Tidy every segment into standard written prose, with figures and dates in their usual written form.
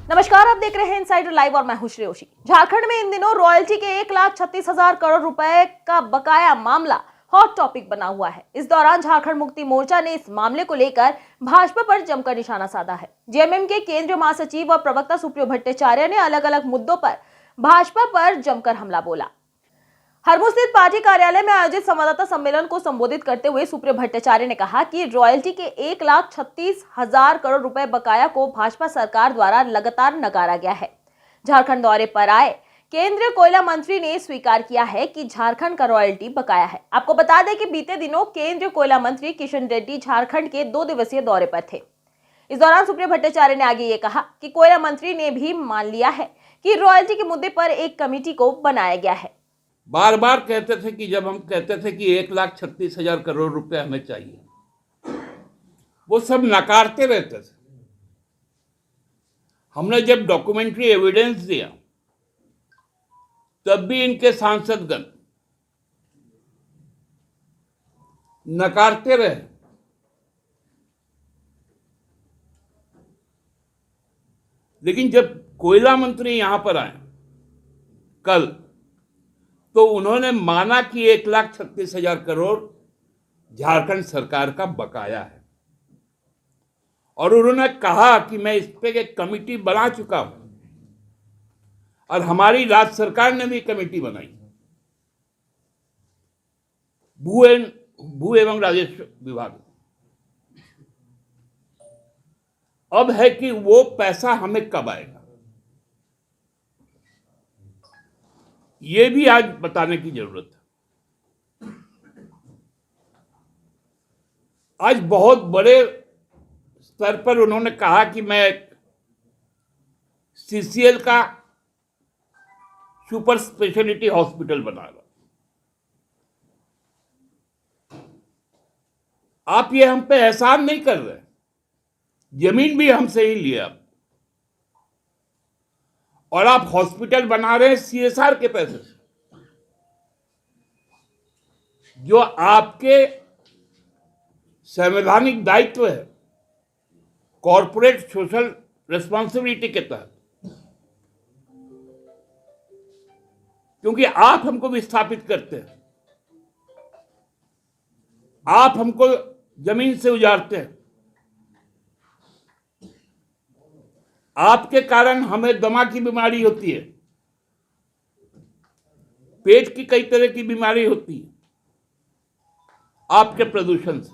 नमस्कार, आप देख रहे हैं इनसाइडर लाइव और मैं हूं श्रेयोशी। झारखंड में इन दिनों रॉयल्टी के 1,36,000 करोड़ रुपए का बकाया मामला हॉट टॉपिक बना हुआ है। इस दौरान झारखंड मुक्ति मोर्चा ने इस मामले को लेकर भाजपा पर जमकर निशाना साधा है। जेएमएम के केंद्रीय महासचिव व प्रवक्ता सुप्रियो भट्टाचार्य ने अलग अलग मुद्दों पर भाजपा पर जमकर हमला बोला। हरमू स्थित पार्टी कार्यालय में आयोजित संवाददाता सम्मेलन को संबोधित करते हुए सुप्रियो भट्टाचार्य ने कहा कि रॉयल्टी के 1,36,000 करोड़ रुपए बकाया को भाजपा सरकार द्वारा लगातार नकारा गया है। झारखंड दौरे पर आए केंद्रीय कोयला मंत्री ने स्वीकार किया है कि झारखंड का रॉयल्टी बकाया है। आपको बता दें कि बीते दिनों केंद्रीय कोयला मंत्री किशन रेड्डी झारखंड के 2 दिवसीय दौरे पर थे। इस दौरान सुप्रियो भट्टाचार्य ने आगे ये कहा कि कोयला मंत्री ने भी मान लिया है कि रॉयल्टी के मुद्दे पर एक कमेटी को बनाया गया है। बार बार कहते थे कि जब हम कहते थे कि 1,36,000 करोड़ रुपए हमें चाहिए, वो सब नकारते रहते थे। हमने जब डॉक्यूमेंट्री एविडेंस दिया तब भी इनके सांसदगण नकारते रहे। लेकिन जब कोयला मंत्री यहां पर आए कल, तो उन्होंने माना कि 1,36,000 करोड़ झारखंड सरकार का बकाया है और उन्होंने कहा कि मैं इस पे एक कमेटी बना चुका हूं और हमारी राज्य सरकार ने भी कमेटी बनाई, भू एवं राजस्व विभाग। अब है कि वो पैसा हमें कब आएगा, ये भी आज बताने की जरूरत है। आज बहुत बड़े स्तर पर उन्होंने कहा कि मैं सीसीएल का सुपर स्पेशलिटी हॉस्पिटल बना रहा। आप ये हम पे एहसान नहीं कर रहे, जमीन भी हमसे ही लिया आप, और आप हॉस्पिटल बना रहे हैं सीएसआर के पैसे से, जो आपके संवैधानिक दायित्व है कॉर्पोरेट सोशल रिस्पॉन्सिबिलिटी के तहत, क्योंकि आप हमको विस्थापित करते हैं, आप हमको जमीन से उजाड़ते हैं, आपके कारण हमें दमा की बीमारी होती है, पेट की कई तरह की बीमारी होती है आपके प्रदूषण से।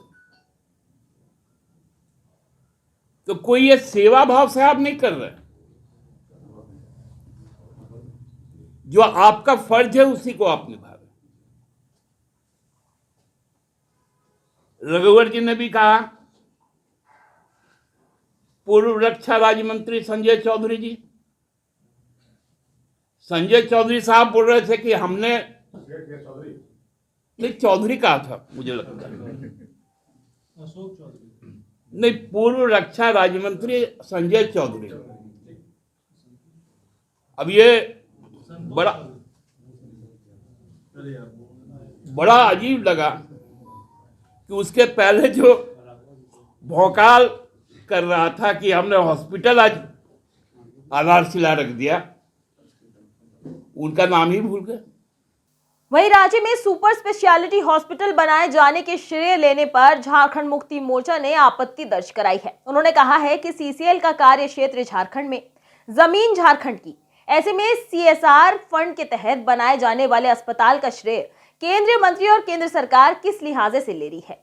तो कोई ये सेवा भाव से आप नहीं कर रहे, जो आपका फर्ज है उसी को आप निभा रहे। रघुवर जी ने भी कहा, पूर्व रक्षा राज्य मंत्री संजय चौधरी जी, संजय चौधरी साहब बोल रहे थे कि हमने नहीं, चौधरी कहा था मुझे लगता है, अशोक चौधरी नहीं, पूर्व रक्षा राज्य मंत्री संजय चौधरी। अब ये बड़ा अजीब लगा कि उसके पहले जो भौकाल कर रहा था कि हमने हॉस्पिटल आज आधारशिला रख दिया, उनका नाम ही भूल गए। वहीं राज्य में सुपर स्पेशलिटी हॉस्पिटल बनाए जाने के श्रेय लेने पर झारखंड मुक्ति मोर्चा ने आपत्ति दर्ज कराई है। उन्होंने कहा है कि सीसीएल का कार्य क्षेत्र झारखंड में, जमीन झारखंड की, ऐसे में सीएसआर फंड के तहत बनाए जाने वाले अस्पताल का श्रेय केंद्रीय मंत्री और केंद्र सरकार किस लिहाजे से ले रही है।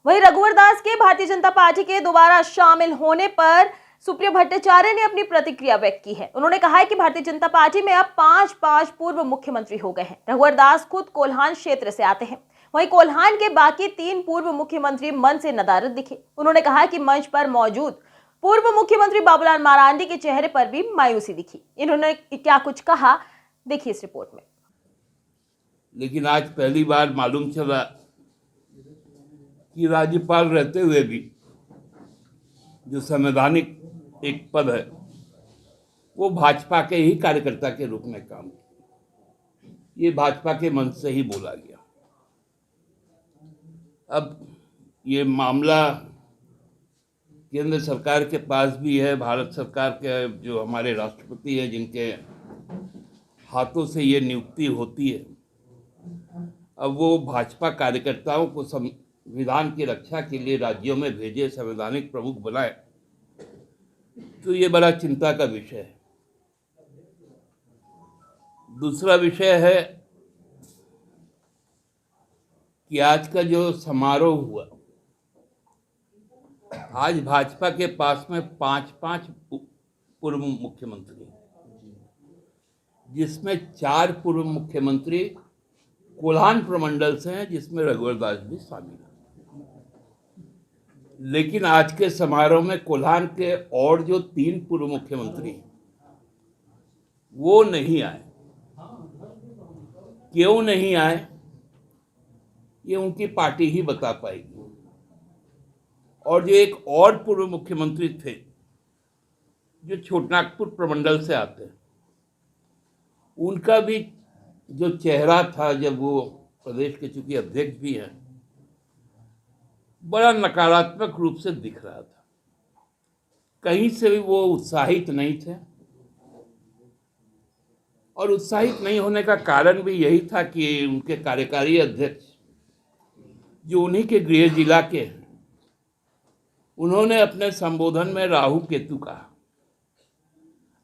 वहीं रघुवर दास के भारतीय जनता पार्टी के दोबारा शामिल होने पर सुप्रियो भट्टाचार्य ने अपनी प्रतिक्रिया व्यक्त की है। उन्होंने कहा है कि भारतीय जनता पार्टी में अब 5 पूर्व मुख्यमंत्री हो गए हैं। रघुवर दास खुद कोल्हान क्षेत्र से आते हैं, वहीं कोल्हान के बाकी 3 पूर्व मुख्यमंत्री मन से नदारद दिखे। उन्होंने कहा कि मंच पर मौजूद पूर्व मुख्यमंत्री बाबूलाल मरांडी के चेहरे पर भी मायूसी दिखी। इन्होंने क्या कुछ कहा, देखिए इस रिपोर्ट में। लेकिन आज पहली बार मालूम चला कि राज्यपाल रहते हुए भी जो संवैधानिक एक पद है, वो भाजपा के ही कार्यकर्ता के रूप में काम किया। ये भाजपा के मन से ही बोला गया। अब ये मामला केंद्र सरकार के पास भी है, भारत सरकार के जो हमारे राष्ट्रपति हैं जिनके हाथों से ये नियुक्ति होती है, अब वो भाजपा कार्यकर्ताओं को संविधान की रक्षा के लिए राज्यों में भेजे, संवैधानिक प्रमुख बनाए, तो ये बड़ा चिंता का विषय है। दूसरा विषय है कि आज का जो समारोह हुआ, आज भाजपा के पास में 5 पूर्व मुख्यमंत्री, जिसमें 4 पूर्व मुख्यमंत्री कोल्हान प्रमंडल से हैं, जिसमें रघुवर दास भी शामिल है। लेकिन आज के समारोह में कोल्हान के और जो 3 पूर्व मुख्यमंत्री वो नहीं आए। क्यों नहीं आए, ये उनकी पार्टी ही बता पाएगी। और जो एक और पूर्व मुख्यमंत्री थे जो छोटनागपुर प्रमंडल से आते हैं, उनका भी जो चेहरा था जब वो प्रदेश के चूंकि अध्यक्ष भी हैं, बड़ा नकारात्मक रूप से दिख रहा था। कहीं से भी वो उत्साहित नहीं थे, और उत्साहित नहीं होने का कारण भी यही था कि उनके कार्यकारी अध्यक्ष जो उन्हीं के गृह जिला के हैं, उन्होंने अपने संबोधन में राहु केतु कहा।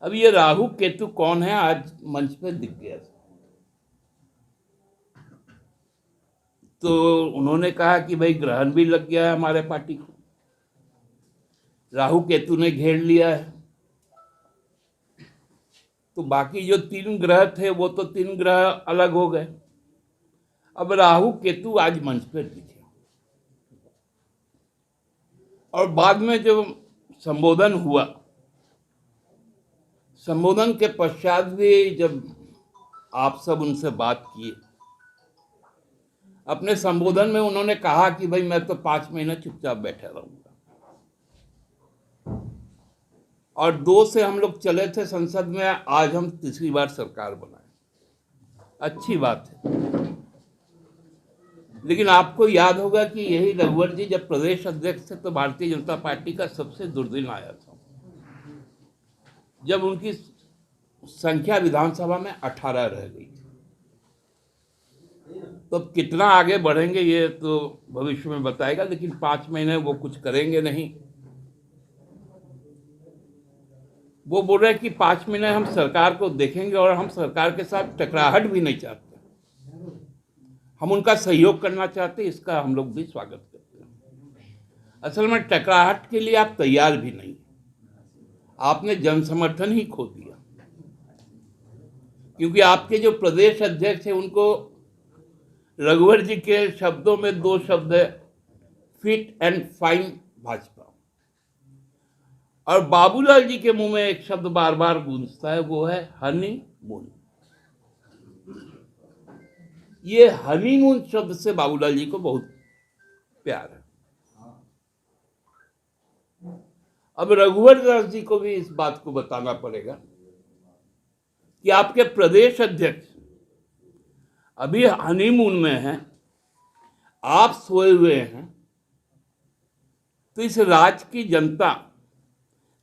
अब ये राहु केतु कौन है, आज मंच पे दिख गया। तो उन्होंने कहा कि भाई ग्रहण भी लग गया है हमारे पार्टी को, राहु केतु ने घेर लिया है। तो बाकी जो 3 ग्रह थे वो तो 3 ग्रह अलग हो गए। अब राहु केतु आज मंच पर दिखे। और बाद में जो संबोधन हुआ, संबोधन के पश्चात भी जब आप सब उनसे बात किए, अपने संबोधन में उन्होंने कहा कि भाई मैं तो 5 महीने चुपचाप बैठा रहूंगा। और 2 से हम लोग चले थे संसद में, आज हम तीसरी बार सरकार बनाए, अच्छी बात है। लेकिन आपको याद होगा कि यही रघुवर जी जब प्रदेश अध्यक्ष थे तो भारतीय जनता पार्टी का सबसे दुर्दिन आया था, जब उनकी संख्या विधानसभा में 18 रह गई थी। तो अब कितना आगे बढ़ेंगे ये तो भविष्य में बताएगा, लेकिन 5 महीने वो कुछ करेंगे नहीं। वो बोल रहे हैं कि 5 महीने हम सरकार को देखेंगे और हम सरकार के साथ टकराहट भी नहीं चाहते, हम उनका सहयोग करना चाहते हैं। इसका हम लोग भी स्वागत करते हैं। असल में टकराहट के लिए आप तैयार भी नहीं, आपने जन समर्थन ही खो दिया, क्योंकि आपके जो प्रदेश अध्यक्ष हैं उनको रघुवर जी के शब्दों में 2 शब्द है, फिट एंड फाइन भाजपा। और बाबूलाल जी के मुंह में एक शब्द बार बार गूंजता है, वो है हनीमून। ये हनीमून शब्द से बाबूलाल जी को बहुत प्यार है। अब रघुवर दास जी को भी इस बात को बताना पड़ेगा कि आपके प्रदेश अध्यक्ष अभी हनीमून में हैं, आप सोए हुए हैं। तो इस राज्य की जनता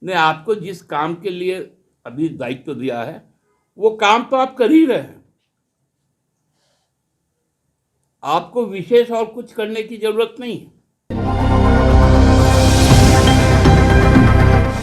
ने आपको जिस काम के लिए अभी दायित्व दिया है, वो काम तो आप कर ही रहे हैं। आपको विशेष और कुछ करने की जरूरत नहीं है।